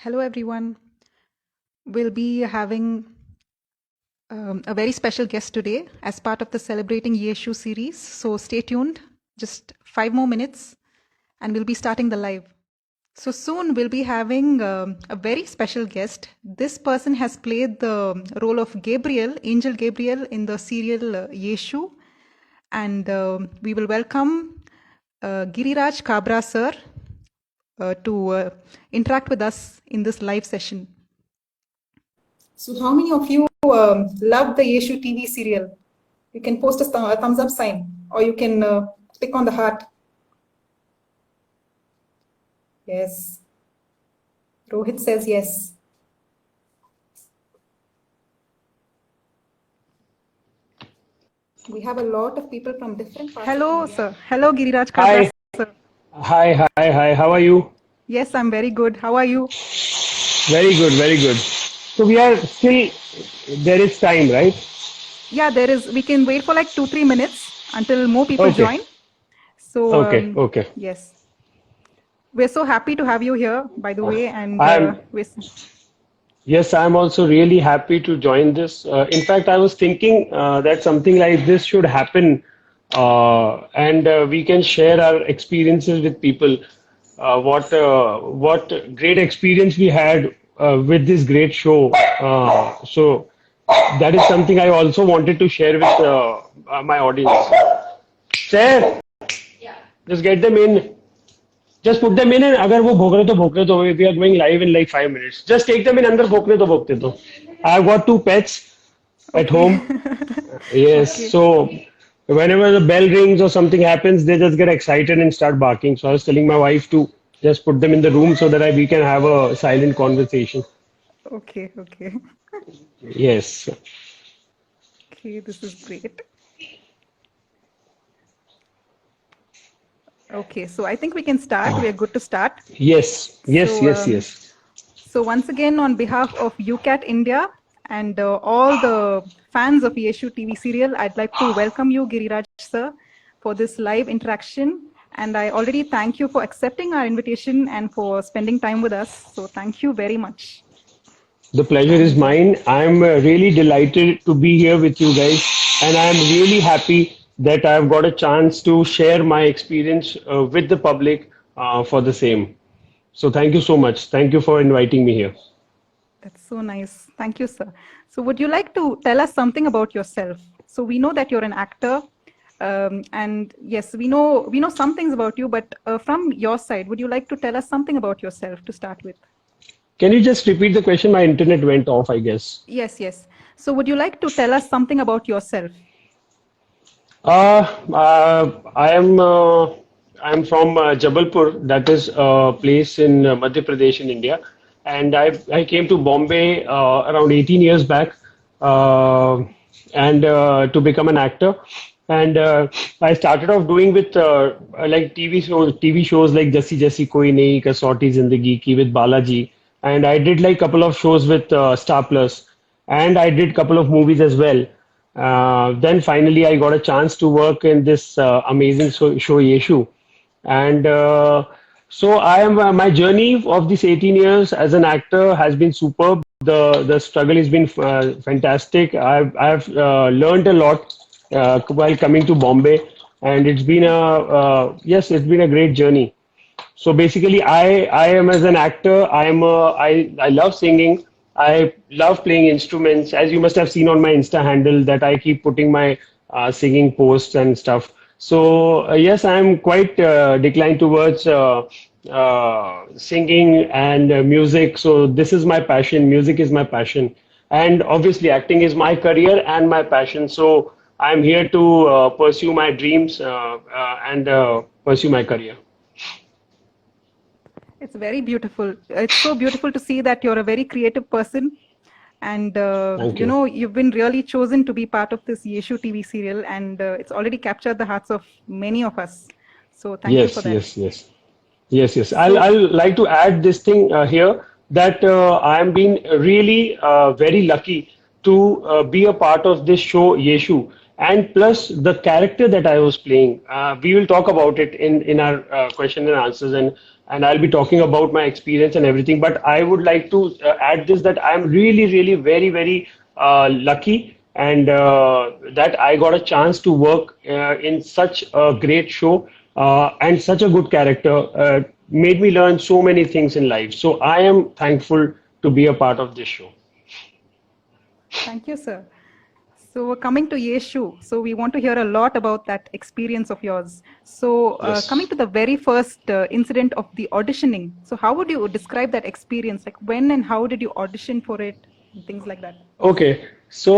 Hello, everyone. We'll be having a very special guest today as part of the Celebrating Yeshu series. So stay tuned, just 5 more minutes, and we'll be starting the live. So soon we'll be having a very special guest. This person has played the role of Gabriel, Angel Gabriel, in the serial Yeshu. And we will welcome Giriraj Kabra sir to interact with us in this live session. So how many of you love the Yeshu TV serial? You can post a thumbs up sign, or you can click on the heart. Yes. Rohit says yes. We have a lot of people from different parts. Hello, sir. Hello, Giriraj Kabra, Hi. sir. Hi. How are you? Yes, I'm very good. How are you? Very good, very good. So we are still, there is time, right? Yeah, there is. We can wait for like 2-3 minutes until more people join. So, Okay. Yes. We're so happy to have you here, by the way. And Yes, I'm also really happy to join this. In fact, I was thinking that something like this should happen, and we can share our experiences with people. What great experience we had with this great show. So that is something I also wanted to share with my audience. Sir, just get them in. Just put them in and अगर वो भोग रहे तो भोग रहे तो we are going live in like 5 minutes. Just take them in अंदर भोगने तो भोगते तो. I've got 2 pets at home. Yes, so whenever the bell rings or something happens, they just get excited and start barking. So I was telling my wife to just put them in the room so that we can have a silent conversation. Okay. Yes. Okay, this is great. Okay, so I think we can start. We are good to start. Yes. So once again, on behalf of UCAT India and all the fans of Yeshu TV serial, I'd like to welcome you, Giriraj sir, for this live interaction. And I already thank you for accepting our invitation and for spending time with us. So thank you very much. The pleasure is mine. I'm really delighted to be here with you guys, and I'm really happy that I've got a chance to share my experience with the public for the same. So thank you so much. Thank you for inviting me here. That's so nice. Thank you, sir. So would you like to tell us something about yourself? So we know that you're an actor, and yes, we know some things about you, but from your side, would you like to tell us something about yourself to start with? Can you just repeat the question? My internet went off, I guess. Yes. So would you like to tell us something about yourself? I'm from Jabalpur, that is a place in Madhya Pradesh in India, and I came to Bombay around 18 years back, and to become an actor. And I started off doing with like TV shows like Jassi Jassi Koi Nahi, Kasauti Zindagi Ki with Balaji, and I did like couple of shows with Star Plus, and I did couple of movies as well. Then finally, I got a chance to work in this amazing show Yeshu, and so I am my journey of these 18 years as an actor has been superb. The struggle has been fantastic. I've learned a lot while coming to Bombay, and it's been it's been a great journey. So basically, I am as an actor. I love singing. I love playing instruments. As you must have seen on my Insta handle, that I keep putting my singing posts and stuff. So yes, I am quite declined towards singing and music. So this is my passion. Music is my passion, and obviously acting is my career and my passion. So I'm here to pursue my dreams and pursue my career. It's very beautiful. It's so beautiful to see that you're a very creative person. And, you've been really chosen to be part of this Yeshu TV serial, and it's already captured the hearts of many of us. So thank you for that. Yes. I'll like to add this thing here that I am being really very lucky to be a part of this show Yeshu, and plus the character that I was playing. We will talk about it in our question and answers, and and I'll be talking about my experience and everything. But I would like to add this that I'm really, really very, very lucky and that I got a chance to work in such a great show and such a good character made me learn so many things in life. So I am thankful to be a part of this show. Thank you, sir. So coming to Yeshu, so we want to hear a lot about that experience of yours. So coming Yes. to the very first incident of the auditioning, so how would you describe that experience? Like when and how did you audition for it? And things like that. Okay, so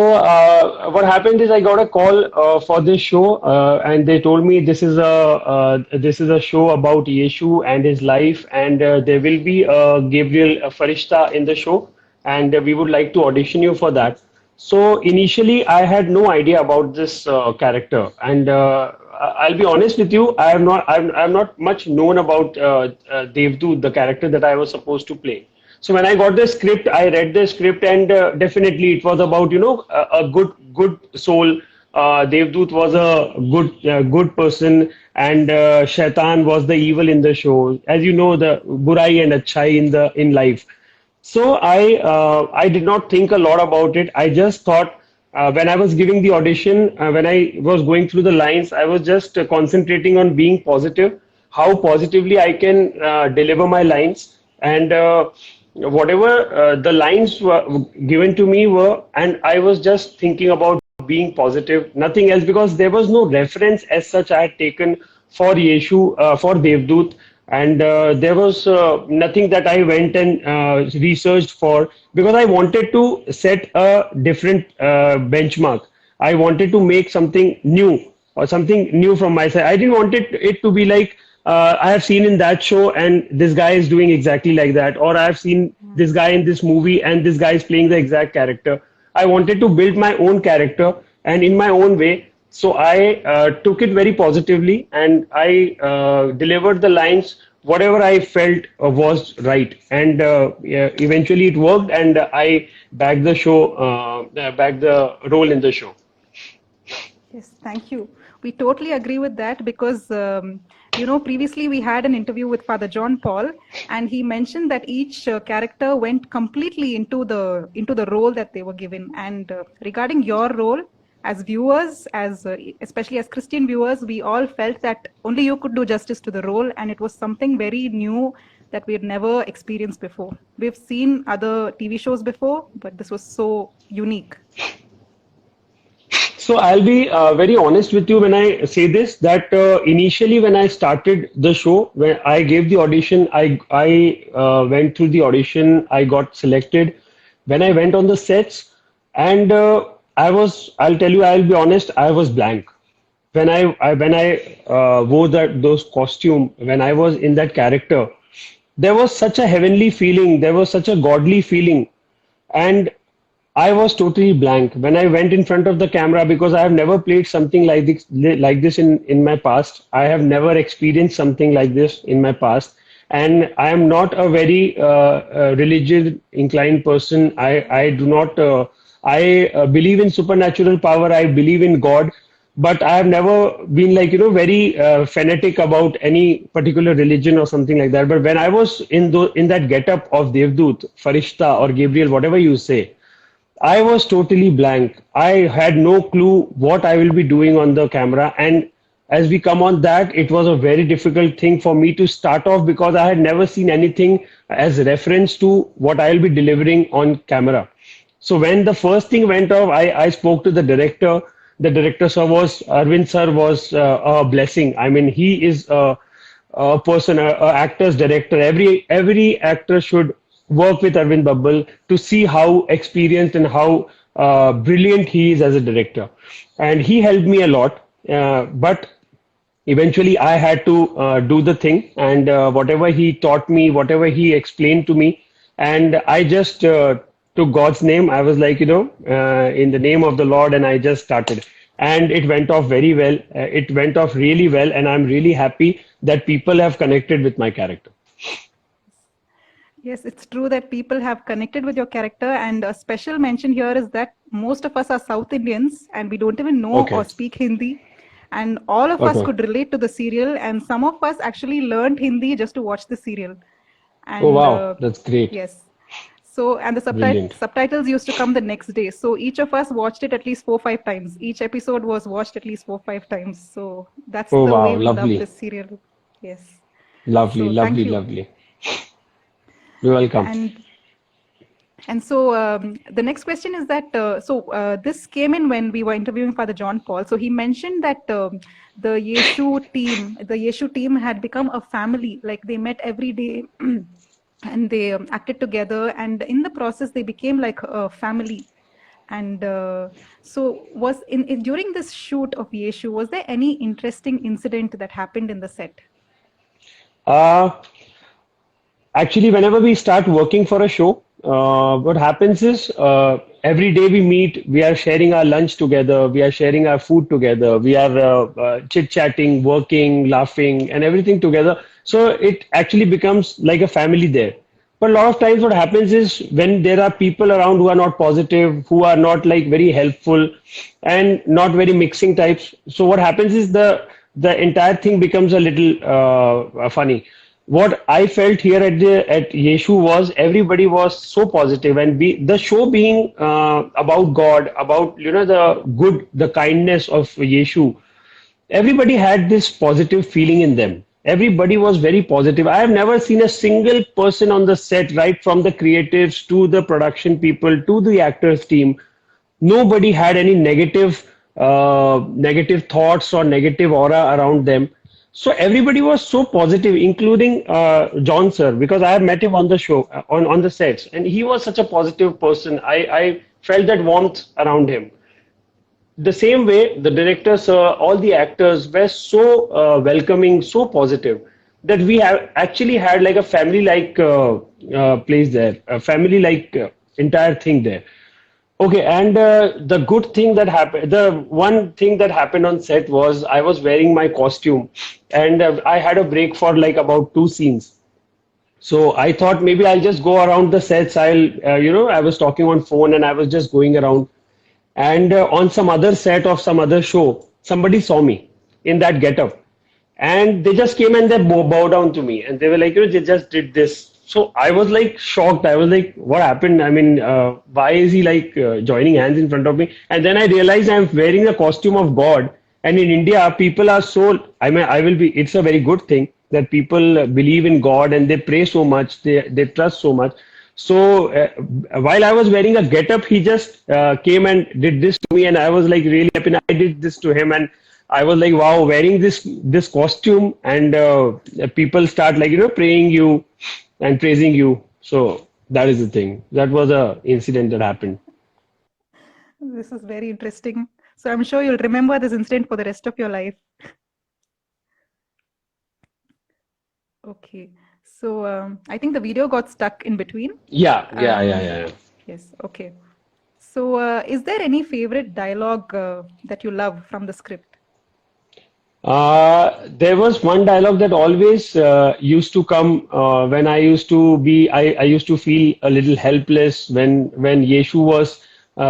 what happened is I got a call for this show, and they told me this is a show about Yeshu and his life, and there will be Gabriel Farishta in the show, and we would like to audition you for that. So initially, I had no idea about this character, and I'll be honest with you, I'm not much known about Devdut, the character that I was supposed to play. So when I got the script, I read the script, and definitely it was about a good soul. Devdut was a good person, and Shaitan was the evil in the show. As you know, the burai and achai in life. So I did not think a lot about it. I just thought when I was giving the audition, when I was going through the lines, I was just concentrating on being positive, how positively I can deliver my lines, and whatever the lines were given to me were, and I was just thinking about being positive, nothing else, because there was no reference as such I had taken for Yeshu, for Devdut, and there was nothing that I went and researched for, because I wanted to set a different benchmark. I wanted to make something new or something new from my side. I didn't want it to be like I have seen in that show and this guy is doing exactly like that, or I have seen this guy in this movie and this guy is playing the exact character. I wanted to build my own character and in my own way. So I took it very positively, and I delivered the lines whatever I felt was right, and yeah, eventually it worked, and I bagged the show, bagged the role in the show. Yes, thank you. We totally agree with that because, previously we had an interview with Father John Paul, and he mentioned that each character went completely into the role that they were given. And regarding your role, as viewers, as especially as Christian viewers, we all felt that only you could do justice to the role, and it was something very new that we had never experienced before. We've seen other TV shows before, but this was so unique. So I'll be very honest with you when I say this that initially when I started the show, when I gave the audition, I went through the audition, I got selected. When I went on the sets, and I'll tell you, I'll be honest, I was blank. When I wore those costume, when I was in that character, there was such a heavenly feeling, there was such a godly feeling, and I was totally blank when I went in front of the camera, because I have never played something like this in my past. I have never experienced something like this in my past, and I am not a very religious inclined person. I do not. I believe in supernatural power. I believe in God, but I have never been like very fanatic about any particular religion or something like that. But when I was in that getup of Devdut, Farishta, or Gabriel, whatever you say, I was totally blank. I had no clue what I will be doing on the camera. And as we come on that, it was a very difficult thing for me to start off, because I had never seen anything as reference to what I'll be delivering on camera. So when the first thing went off, I spoke to the director. The director sir was Arvind sir was a blessing. I mean, he is a person, a actor's director. Every actor should work with Arvind Babbal to see how experienced and how brilliant he is as a director. And he helped me a lot. But eventually I had to do the thing, and whatever he taught me, whatever he explained to me, and I just took God's name. I was like, in the name of the Lord, and I just started. And it went off very well. It went off really well, and I'm really happy that people have connected with my character. Yes, it's true that people have connected with your character, and a special mention here is that most of us are South Indians and we don't even know or Okay. speak Hindi. and all of us Okay. could relate to the serial, and some of us actually learned Hindi just to watch the serial. Oh And wow, that's great. yes, so and the Brilliant. subtitles used to come the next day. So each of us watched it at least 4 5 times. Each episode was watched at least 4 5 times. So that's Oh the way wow, we love lovely. this serial. Yes. Lovely, So thank lovely, you. lovely. You're welcome. And so the next question is that this came in when we were interviewing Father John Paul. So he mentioned that the Yeshu team had become a family. Like they met every day, and they acted together, and in the process they became like a family. And so was in during this shoot of Yeshu, was there any interesting incident that happened in the set? Uh, Actually, whenever we start working for a show, what happens is every day we meet, we are sharing our lunch together, we are sharing our food together, we are chit-chatting, working, laughing, and everything together. So it actually becomes like a family there. But a lot of times, what happens is when there are people around who are not positive, who are not like very helpful, and not very mixing types. So what happens is the entire thing becomes a little funny. What I felt here at Yeshu was everybody was so positive, and the show being about God, about the good, the kindness of Yeshu, everybody had this positive feeling in them. Everybody was very positive. I have never seen a single person on the set, right from the creatives to the production people to the actors team. Nobody had any negative thoughts or negative aura around them. So everybody was so positive, including John sir, because I have met him on the show, on the sets, and he was such a positive person. I felt that warmth around him. The same way, the directors, all the actors were so welcoming, so positive that we have actually had like a family-like place there, a family-like entire thing there. Okay, and the good thing that happened, the one thing that happened on set was I was wearing my costume, and I had a break for like about two scenes. So I thought maybe I'll just go around the sets. I was talking on phone and I was just going around. And on some other set of some other show, somebody saw me in that getup, and they just came and they bow down to me, and they were like, they just did this. So I was like shocked. I was like, what happened? I mean, why is he like joining hands in front of me? And then I realized I'm wearing the costume of God. And in India, people are so, I mean, it's a very good thing that people believe in God and they pray so much, they trust so much. So while I was wearing a get-up, he just came and did this to me, and I was like really happy. And I did this to him, and I was like, wow, wearing this costume, and people start like praying you and praising you. So that is the thing. That was a incident that happened. This is very interesting. So I'm sure you'll remember this incident for the rest of your life. Okay. So I think the video got stuck in between. Yeah. Yes. Okay. So is there any favorite dialogue that you love from the script? There was one dialogue that always used to come when I used to I used to feel a little helpless when Yeshu was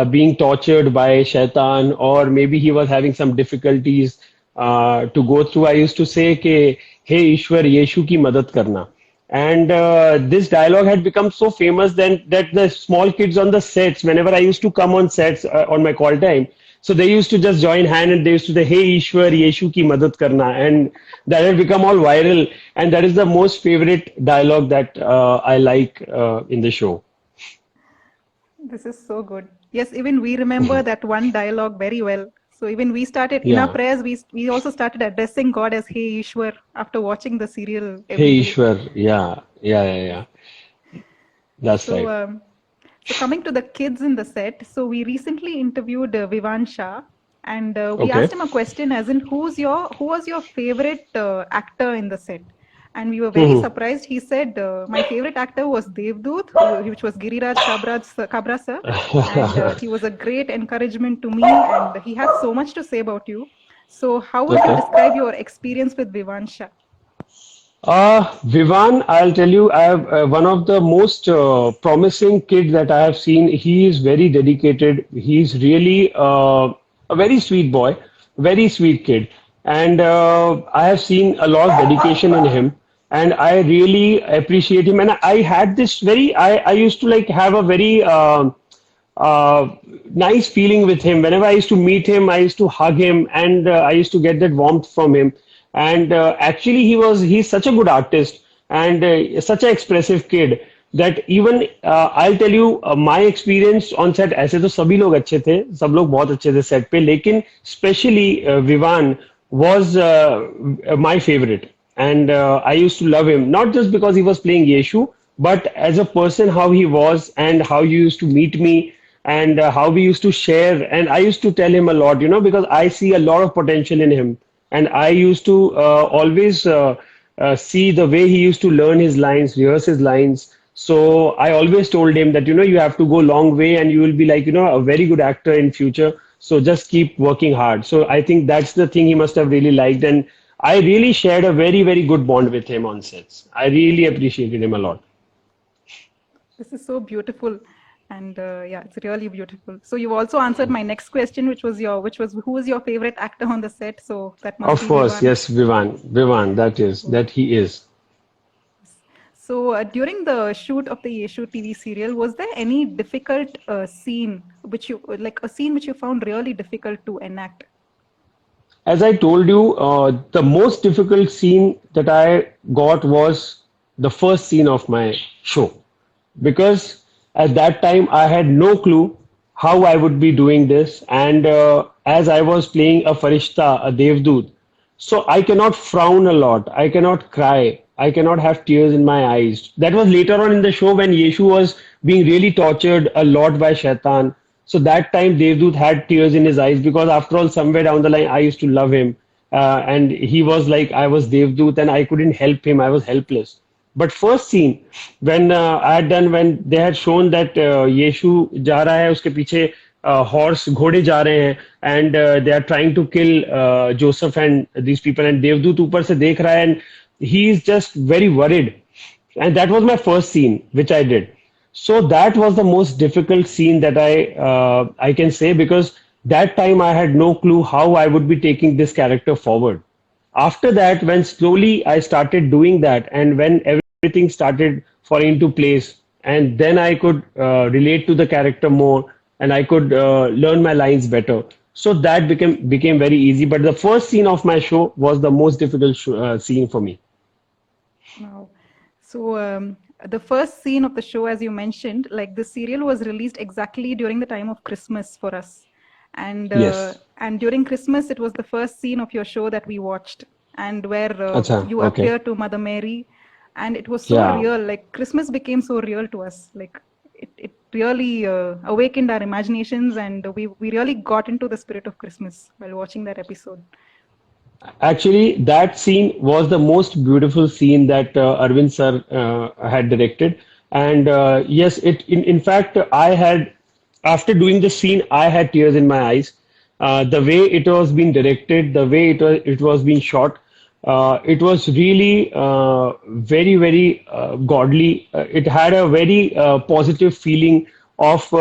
being tortured by Shaitan, or maybe he was having some difficulties to go through. I used to say, ke, Hey Ishwar, Yeshu ki madad karna. And this dialogue had become so famous then that the small kids on the sets, whenever I used to come on sets on my call time, so they used to just join hand and they used to say, Hey Ishwar, Yeshu ki madad karna. And that had become all viral. And that is the most favorite dialogue that I like in the show. This is so good. Yes, even we remember that one dialogue very well. So even we started in our Yeah. prayers, we also started addressing God as Hey Ishwar after watching the serial every Hey day. Ishwar. Yeah. That's So, right. so coming to the kids in the set, so we recently interviewed Vivan Shah, and we Okay. asked him a question as in who was your favorite actor in the set? And we were very Mhm. surprised. He said my favorite actor was Devdut, which was Giriraj Kabra sir, and he was a great encouragement to me, and he had so much to say about you. So, how would you Okay. describe your experience with Vivan Shah? Vivan, I'll tell you, I have one of the most promising kids that I have seen. He is very dedicated. He's really a very sweet boy, very sweet kid. and I have seen a lot of dedication in him, and I really appreciate him. And I had this very, I used to like have a very uh, nice feeling with him. Whenever I used to meet him, I used to hug him, and I used to get that warmth from him. And actually, he's such a good artist and such an expressive kid that even I'll tell you my experience on set. ऐसे तो सभी लोग अच्छे थे, सब लोग बहुत अच्छे थे set पे, लेकिन especially Vivan was my favorite. And I used to love him, not just because he was playing Yeshu, but as a person, how he was, and how he used to meet me, and how we used to share. And I used to tell him a lot, because I see a lot of potential in him. And I used to always see the way he used to learn his lines, rehearse his lines. So I always told him that, you have to go long way and you will be like, a very good actor in future. So just keep working hard. So I think that's the thing he must have really liked. And I really shared a very, very good bond with him on sets. I really appreciated him a lot. This is so beautiful. And yeah, it's really beautiful. So you've also answered my next question, which was who is your favorite actor on the set? So that must Of be course, Vivan. yes, Vivan, that he is. So during the shoot of the Yeshu TV serial, was there any difficult scene like a scene which you found really difficult to enact? As I told you, the most difficult scene that I got was the first scene of my show, because at that time I had no clue how I would be doing this, and as I was playing a Farishta, a Devdoot, so I cannot frown a lot, I cannot cry, I cannot have tears in my eyes. That was later on in the show when Yeshu was being really tortured a lot by Shaitan. So that time Devdoot had tears in his eyes, because after all, somewhere down the line, I used to love him. And he was like, I was Devdoot and I couldn't help him. I was helpless. But first scene, when when they had shown that Yeshu जा रहा है, उसके पीछे horse, घोड़े जा रहे हैं, and they are trying to kill Joseph and these people, and Devdoot ऊपर से देख रहा है, and he is just very worried. And that was my first scene, which I did. So that was the most difficult scene that I can say, because that time I had no clue how I would be taking this character forward. After that, when slowly I started doing that, and when everything started falling into place, and then I could relate to the character more, and I could learn my lines better. So that became very easy. But the first scene of my show was the most difficult scene for me. Wow. So the first scene of the show, as you mentioned, like the serial was released exactly during the time of Christmas for us, Yes. and during Christmas it was the first scene of your show that we watched, and where Acha, you okay. appear to Mother Mary, and it was so Yeah. real. Like Christmas became so real to us. Like it really awakened our imaginations, and we really got into the spirit of Christmas while watching that episode. Actually, that scene was the most beautiful scene that Arvind sir had directed. And yes, in fact, I had, after doing the scene, I had tears in my eyes. The way it was being directed, the way it was being shot, it was really very, very godly. It had a very positive feeling of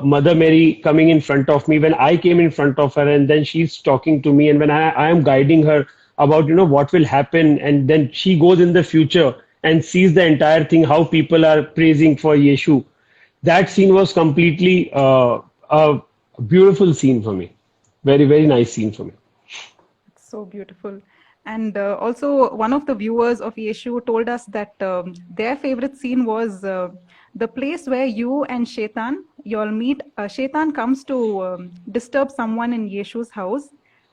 Mother Mary coming in front of me when I came in front of her, and then she's talking to me, and when I am guiding her about what will happen, and then she goes in the future and sees the entire thing, how people are praising for Yeshu. That scene was completely a beautiful scene for me. Very, very nice scene for me. So beautiful. And also, one of the viewers of Yeshu told us that their favorite scene was the place where you and Shaitan, you all meet. Shaitan comes to disturb someone in Yeshu's house,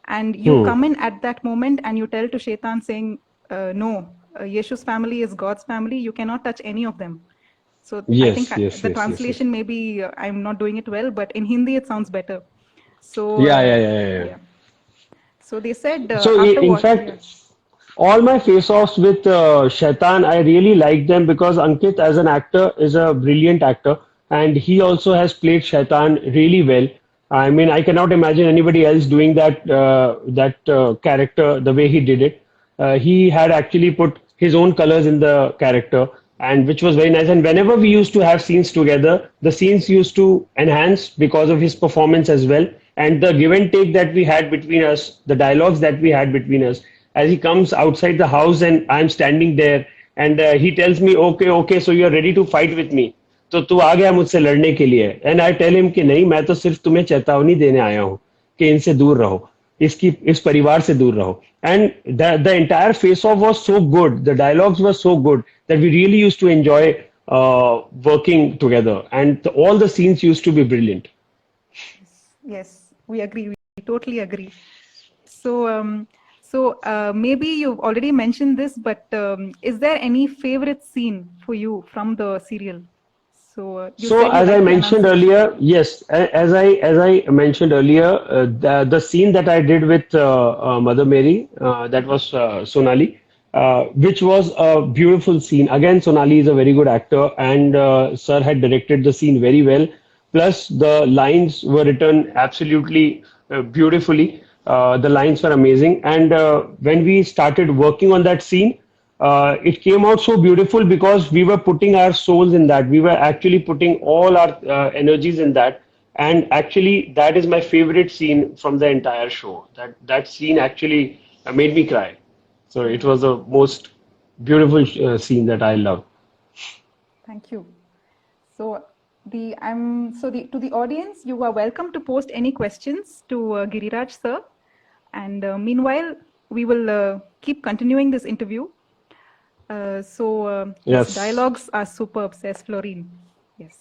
and you Hmm. come in at that moment and you tell to Shaitan saying, no, Yeshu's family is God's family. You cannot touch any of them. So I think Yes, yes, the yes, yes, yes. translation, maybe I'm not doing it well, but in Hindi it sounds better. So Yeah, yeah, yeah, yeah, yeah. yeah. So they said So after in what? fact, Yeah. all my face-offs with Shaitan, I really like them because Ankit, as an actor, is a brilliant actor, and he also has played Shaitan really well. I mean, I cannot imagine anybody else doing that character the way he did it. He had actually put his own colors in the character, and which was very nice. And whenever we used to have scenes together, the scenes used to enhance because of his performance as well. And the give and take that we had between us, the dialogues that we had between us, as he comes outside the house and I'm standing there, and he tells me, okay, okay, so you are ready to fight with me. तो तू आ गया मुझसे लड़ने के लिए, and I tell him कि नहीं, मैं तो सिर्फ तुम्हें चेतावनी देने आया हूँ कि इनसे दूर रहो, इस परिवार से दूर रहो. And the entire phase of was so good, the dialogues were so good that we really used to enjoy working together, and all the scenes used to be brilliant. Yes, we agree. We totally agree. So, maybe you've already mentioned this, but is there any favorite scene for you from the serial? So, you So said you as I like the mentioned announcer. earlier, yes, as I mentioned earlier, the scene that I did with Mother Mary, that was Sonali, which was a beautiful scene. Again, Sonali is a very good actor, and Sir had directed the scene very well. Plus, the lines were written absolutely beautifully. The lines were amazing, and when we started working on that scene, it came out so beautiful because we were putting our souls in that. We were actually putting all our energies in that. And actually, that is my favorite scene from the entire show. That scene actually made me cry. So it was the most beautiful scene that I love. Thank you. So, to the audience, you are welcome to post any questions to Giriraj sir. And meanwhile, we will keep continuing this interview. His Yes. dialogues are superb, says Florine. Yes.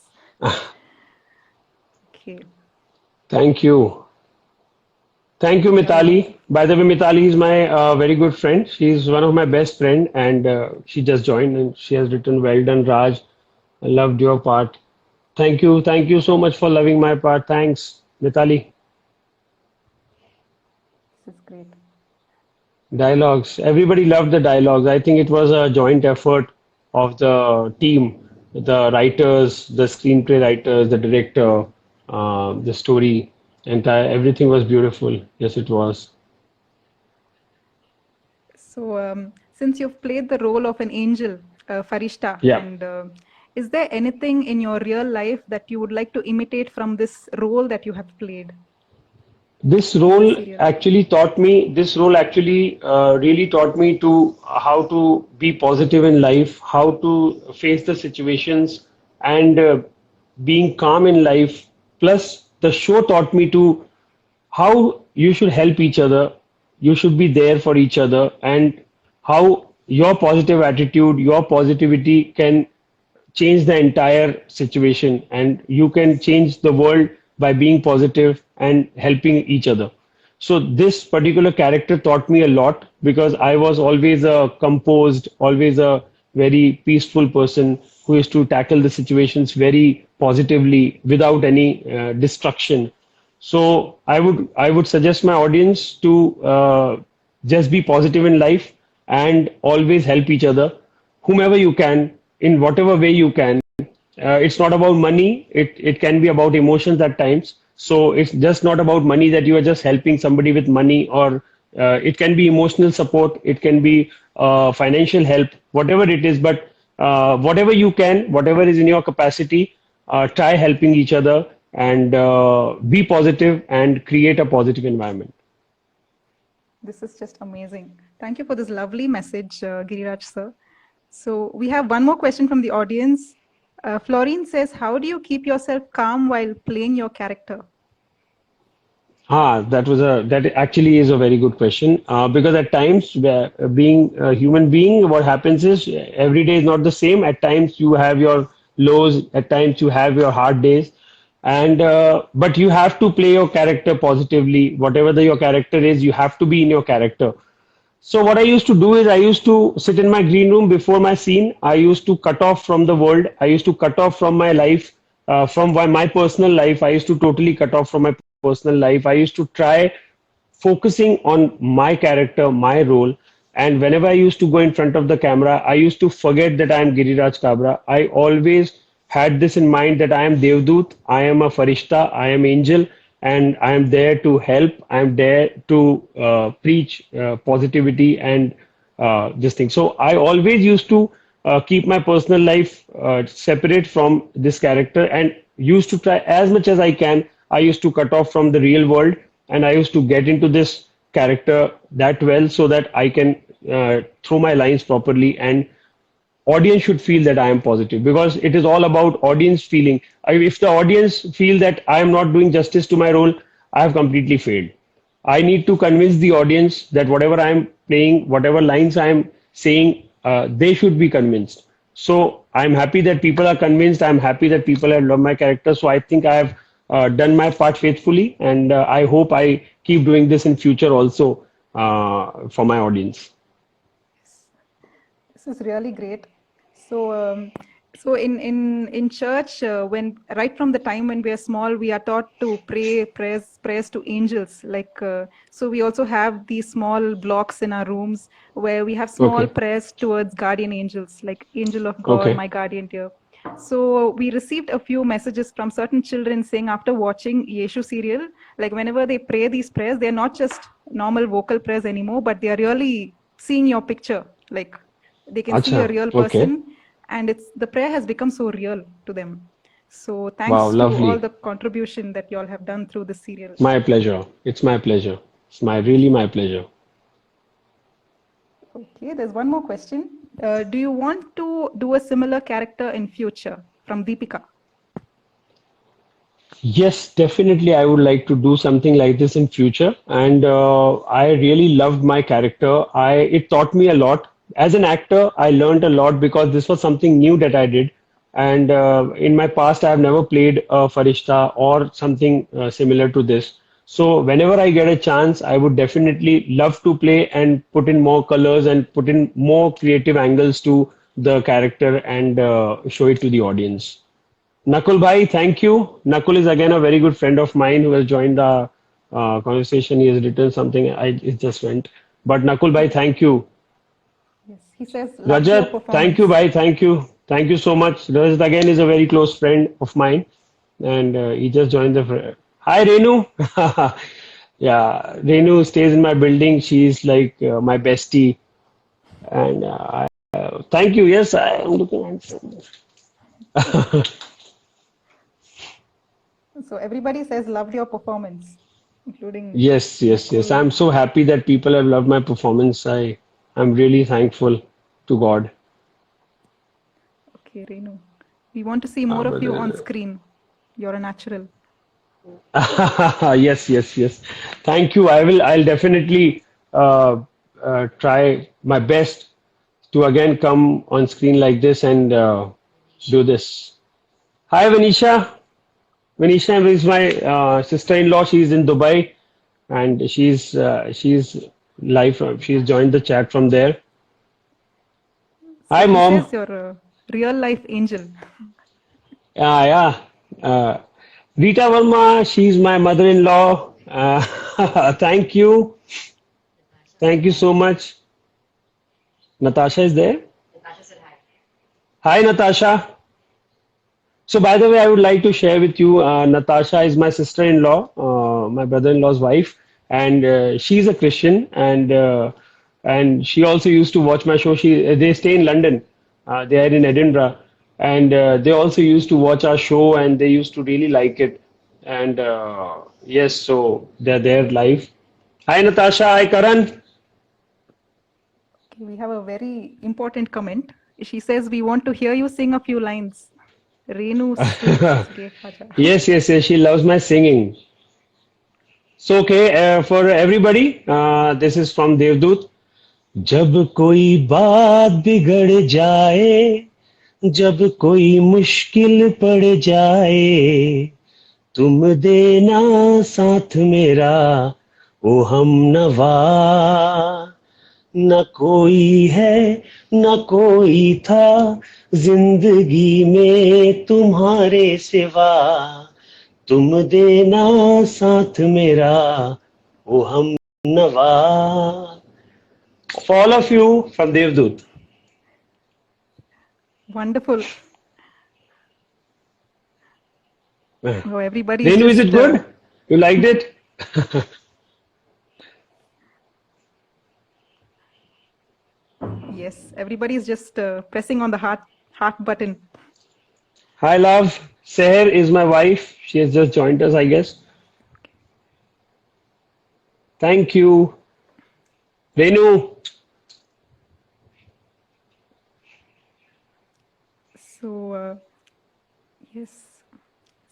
Okay. Thank you. Thank you, Mitali. By the way, Mitali is my very good friend. She's one of my best friend, and she just joined, and she has written, "Well done, Raj. I loved your part." Thank you. Thank you so much for loving my part. Thanks, Mitali. This is great. Dialogues. Everybody loved the dialogues. I think it was a joint effort of the team, the writers, the screenplay writers, the director, the story, entire everything was beautiful. Yes, it was. So, since you've played the role of an angel, Farishta, Yeah. and is there anything in your real life that you would like to imitate from this role that you have played This in the role serial? actually taught me, this role actually really taught me to how to be positive in life, how to face the situations, and being calm in life. Plus, the show taught me to how you should help each other, you should be there for each other, and how your positive attitude, your positivity can change the entire situation, and you can change the world by being positive and helping each other. So this particular character taught me a lot because I was always a composed, always a very peaceful person who used to tackle the situations very positively without any destruction. So I would suggest my audience to just be positive in life and always help each other, whomever you can, in whatever way you can. It's not about money. It can be about emotions at times. So it's just not about money that you are just helping somebody with money, or it can be emotional support. It can be financial help, whatever it is. But whatever you can, whatever is in your capacity, try helping each other and be positive and create a positive environment. This is just amazing. Thank you for this lovely message, Giriraj sir. So we have one more question from the audience. Florine says, how do you keep yourself calm while playing your character? That actually is a very good question. Because at times, being a human being, what happens is every day is not the same. At times you have your lows, at times you have your hard days, and but you have to play your character positively. Whatever your character is, you have to be in your character. So what I used to do is I used to sit in my green room before my scene. I used to cut off from the world. I used to cut off from my life, from my personal life. I used to totally cut off from my personal life. I used to try focusing on my character, my role. And whenever I used to go in front of the camera, I used to forget that I am Giriraj Kabra. I always had this in mind that I am Devdut, I am a Farishta, I am angel, and I am there to help. I am there to preach positivity and this thing. So I always used to keep my personal life separate from this character and used to try as much as I can I used to cut off from the real world and I used to get into this character that well so that I can throw my lines properly and audience should feel that I am positive because it is all about audience feeling. If the audience feel that I am not doing justice to my role, I have completely failed. I need to convince the audience that whatever I am playing, whatever lines I am saying, they should be convinced. So I'm happy that people are convinced. I'm happy that people have loved my character. So I think I have done my part faithfully, and I hope I keep doing this in future also for my audience. This is really great. So, so in church, when right from the time when we are small, we are taught to pray prayers to angels. Like so, we also have these small blocks in our rooms where we have small Okay. prayers towards guardian angels, like angel of God, Okay. my guardian dear. So we received a few messages from certain children saying after watching Yeshu serial, like whenever they pray these prayers, they're not just normal vocal prayers anymore, but they are really seeing your picture, like they can see a Acha. real Okay. person, and it's the prayer has become so real to them. So Wow. thanks to all Lovely. the contribution that you all have done through the serial. My pleasure. It's my pleasure. It's my really my pleasure. Okay, there's one more question. Do you want to do a similar character in future? From Deepika. Yes, definitely. I would like to do something like this in future, and I really loved my character. It taught me a lot. As an actor, I learned a lot because this was something new that I did, and in my past, I have never played a Farishta or something similar to this. So whenever I get a chance, I would definitely love to play and put in more colors and put in more creative angles to the character and show it to the audience. Nakul Bhai, thank you. Nakul is again a very good friend of mine who has joined the conversation. He has written something. It just went. But Nakul Bhai, thank you. Yes, he says, loved your Rajat, thank you, performance. Bhai. Thank you. Thank you so much. Rajat again is a very close friend of mine, and he just joined the. Hi, Renu. Yeah, Renu stays in my building. She's like my bestie, and thank you. Yes, I am looking at. So everybody says, loved your performance, including Yes, yes, yes. Nakul. I'm so happy that people have loved my performance. I'm really thankful to God. Okay, Renu. We want to see more of you on screen. You're a natural. Yes, yes, yes. Thank you. I'll definitely try my best to again come on screen like this and do this. Hi, Venisha. Venisha is my sister-in-law. She's in Dubai and she's live. She's joined the chat from there. So Hi, she mom. says you're a real life angel. Yeah, yeah. Rita Verma, she's my mother-in-law. Thank you. Thank you so much. Natasha is there? Hi, Natasha. So, by the way, I would like to share with you, Natasha is my sister-in-law, my brother-in-law's wife, and she's a Christian, and she also used to watch my show. They stay in London, they are in Edinburgh, and they also used to watch our show, and they used to really like it. And yes, so they're there live. Hi, Natasha. Hi, Karan. Okay, we have a very important comment. She says, we want to hear you sing a few lines. Renu Sugekhaja. Yes, yes, yes. She loves my singing. So, okay, for everybody, this is from Devdut. जब कोई बात बिगड़ जाए जब कोई मुश्किल पड़ जाए तुम देना साथ मेरा ओ हम नवा न कोई है न कोई था जिंदगी में तुम्हारे सिवा तुम देना साथ मेरा ओ हम नवा. For all of you from Devdut. Wonderful. Oh, everybody is Renu, is just it good? You liked it? yes, everybody is just pressing on the heart button. Hi, love. Seher is my wife. She has just joined us, I guess. Thank you. Renu. So, yes.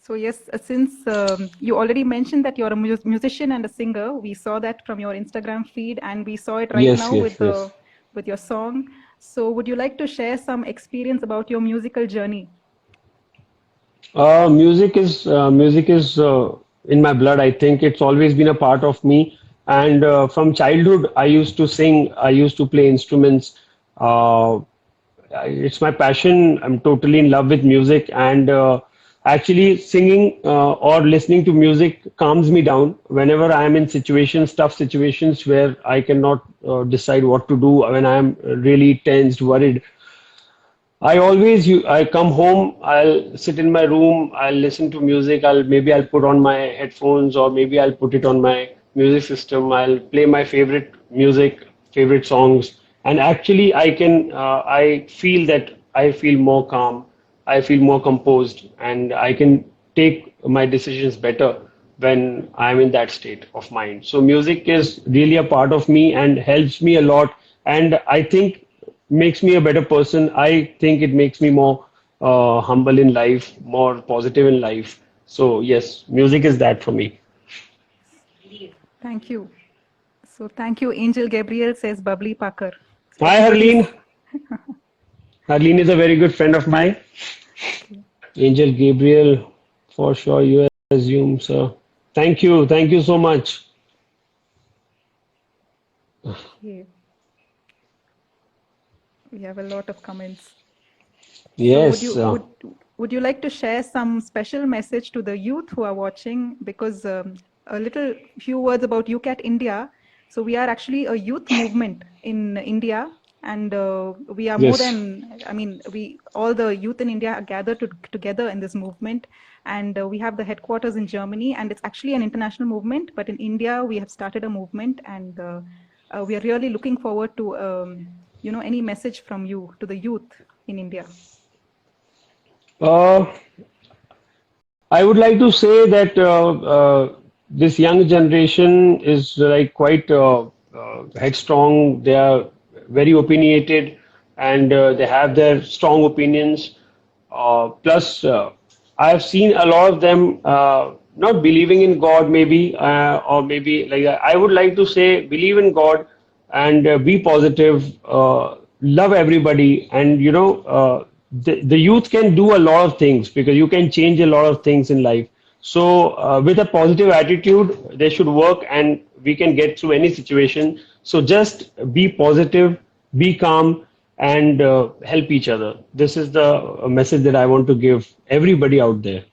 So, yes, since you already mentioned that you're a musician and a singer, we saw that from your Instagram feed, and we saw it right Yes, now yes, with yes. your song. So, would you like to share some experience about your musical journey? Music is in my blood. I think it's always been a part of me. And from childhood, I used to sing. I used to play instruments. Uh, it's my passion. I'm totally in love with music, and actually singing or listening to music calms me down whenever I am in situations, tough situations where I cannot decide what to do, when I am really tensed, worried. I come home, I'll sit in my room, I'll listen to music, I'll put on my headphones, or maybe I'll put it on my music system. I'll play my favorite music, favorite songs, and actually I feel that I feel more calm, I feel more composed, and I can take my decisions better when I'm in that state of mind. So music is really a part of me and helps me a lot. And I think makes me a better person. I think it makes me more humble in life, more positive in life. So yes, music is that for me. Thank you. So, thank you. Angel Gabriel says Bubbly Parker. So, Hi, Harleen. everybody's Harleen is a very good friend of mine. okay. Angel Gabriel, for sure, you assume, sir. Thank you so much. Okay. We have a lot of comments. So Yes, would you like to share some special message to the youth who are watching? Because a little few words about UCAT India. So we are actually a youth movement in India, and we are more yes, than, I mean, we all the youth in India are gathered together in this movement, and we have the headquarters in Germany, and it's actually an international movement. But in India, we have started a movement, and we are really looking forward to any message from you to the youth in India. uh, I would like to say that this young generation is like quite headstrong. They are very opinionated, and they have their strong opinions. Plus, I have seen a lot of them not believing in God, maybe, or maybe like I would like to say, believe in God and be positive, love everybody, and the youth can do a lot of things because you can change a lot of things in life. So, with a positive attitude, they should work, and we can get through any situation. So, just be positive, be calm, and help each other. This is the message that I want to give everybody out there.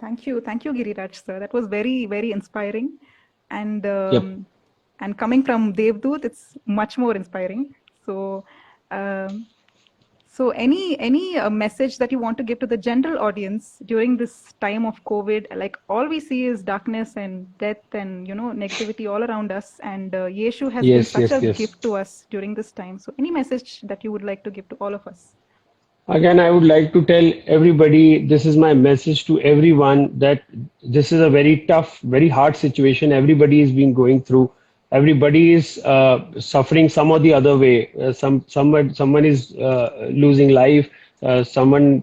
Thank you, Giriraj sir. That was very, very inspiring, and Yep. coming from Devdut, it's much more inspiring. So, um, so any message that you want to give to the general audience during this time of COVID? Like all we see is darkness and death and negativity all around us, and Yeshu has been Yes, such yes, a yes. gift to us during this time. So, any message that you would like to give to all of us? Again, I would like to tell everybody, this is my message to everyone, that this is a very tough, very hard situation everybody is being going through. Everybody is suffering some or the other way. Someone is losing life. Someone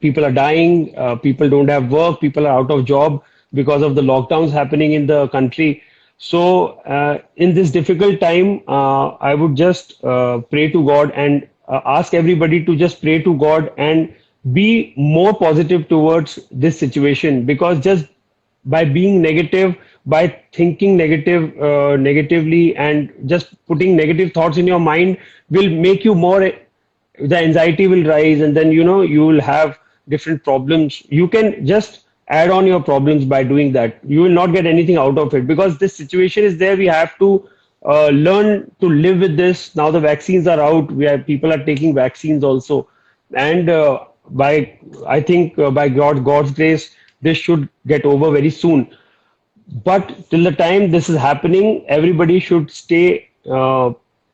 People are dying. People don't have work. People are out of job because of the lockdowns happening in the country. So, in this difficult time, I would just pray to God and ask everybody to just pray to God and be more positive towards this situation, because just by being negative, by thinking negatively, and just putting negative thoughts in your mind will make you more, the anxiety will rise, and then you will have different problems. You can just add on your problems by doing that. You will not get anything out of it, because this situation is there. We have to learn to live with this. Now the vaccines are out. People are taking vaccines also, and by I think by God's grace, this should get over very soon. But till the time this is happening, everybody should stay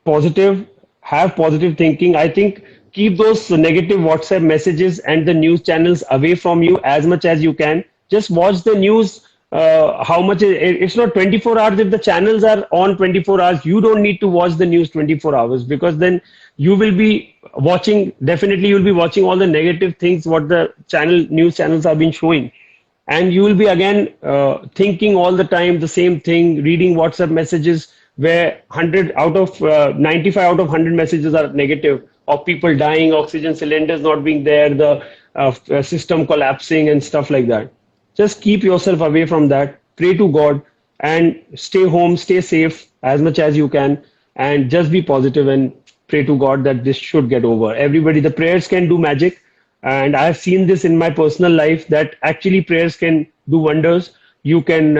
positive, have positive thinking. I think keep those negative WhatsApp messages and the news channels away from you as much as you can. Just watch the news. How much it's not 24 hours. If the channels are on 24 hours, you don't need to watch the news 24 hours, because then you will be watching, definitely you'll be watching all the negative things what the news channels have been showing, and you will be again thinking all the time the same thing, reading WhatsApp messages where 100 out of 95 out of 100 messages are negative, of people dying, oxygen cylinders not being there, the system collapsing and stuff like that. Just keep yourself away from that, pray to God, and stay home, stay safe as much as you can, and just be positive and pray to God that this should get over. Everybody, the prayers can do magic, and I have seen this in my personal life that actually prayers can do wonders. You can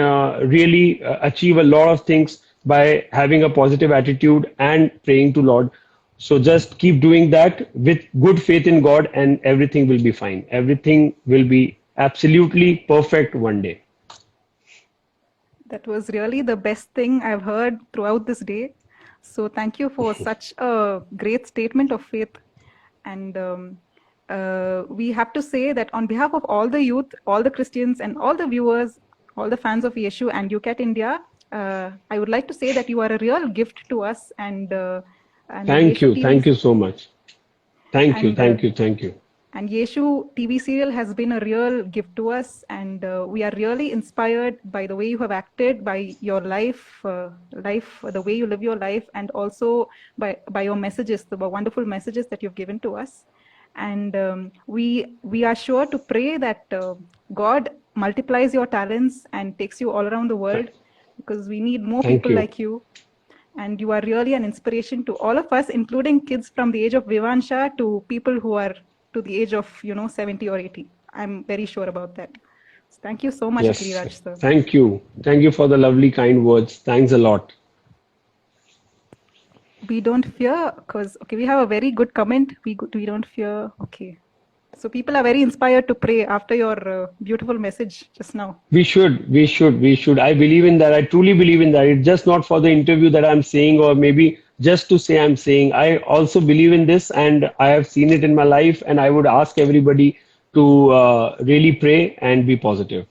really achieve a lot of things by having a positive attitude and praying to Lord. So just keep doing that with good faith in God, and everything will be fine. Everything will be absolutely perfect one day. That was really the best thing I've heard throughout this day. So thank you for such a great statement of faith. And we have to say that on behalf of all the youth, all the Christians, and all the viewers, all the fans of Yeshu and UCAT India, I would like to say that you are a real gift to us. And Thank Yeshu you. TV Thank you so much. Thank you. and Thank you. Thank you. and Yeshu TV serial has been a real gift to us, and we are really inspired by the way you have acted, by your life, the way you live your life, and also by your messages, the wonderful messages that you've given to us. And we are sure to pray that God multiplies your talents and takes you all around the world, because we need more Thank people you. like you. And you are really an inspiration to all of us, including kids from the age of Vivansha to people who are to the age of 70 or 80. I'm very sure about that. So thank you so much, Yes. Giriraj sir. Thank you. Thank you for the lovely, kind words. Thanks a lot. We don't fear, because we have a very good comment. We don't fear. Okay. So people are very inspired to pray after your beautiful message just now. We should, we should, we should. I believe in that. I truly believe in that. It's just not for the interview that I'm saying, or maybe just to say I'm saying. I also believe in this, and I have seen it in my life, and I would ask everybody to really pray and be positive.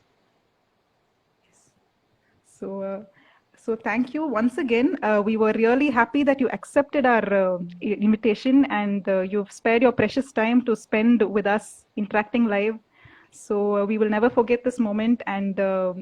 So, so thank you once again. We were really happy that you accepted our invitation, and you've spared your precious time to spend with us interacting live. So we will never forget this moment, and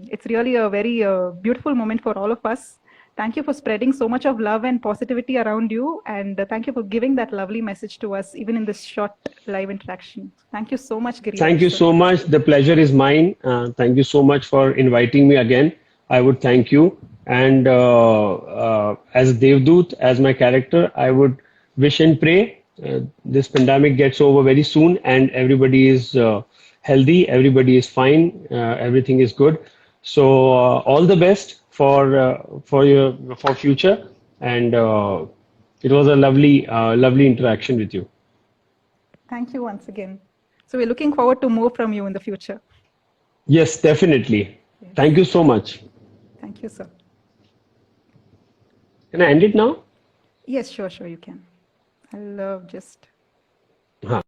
it's really a very beautiful moment for all of us. Thank you for spreading so much of love and positivity around you, and thank you for giving that lovely message to us, even in this short live interaction. Thank you so much, Thank Giriraj you sir. so much. The pleasure is mine. Thank you so much for inviting me again. I would thank you. And as Devdut, as my character, I would wish and pray this pandemic gets over very soon, and everybody is healthy, everybody is fine, everything is good. So all the best for future. And it was a lovely interaction with you. Thank you once again. So we're looking forward to more from you in the future. Yes, definitely. Yes. Thank you so much. Thank you, sir. Can I end it now? Yes, sure, you can. I'll just... Huh.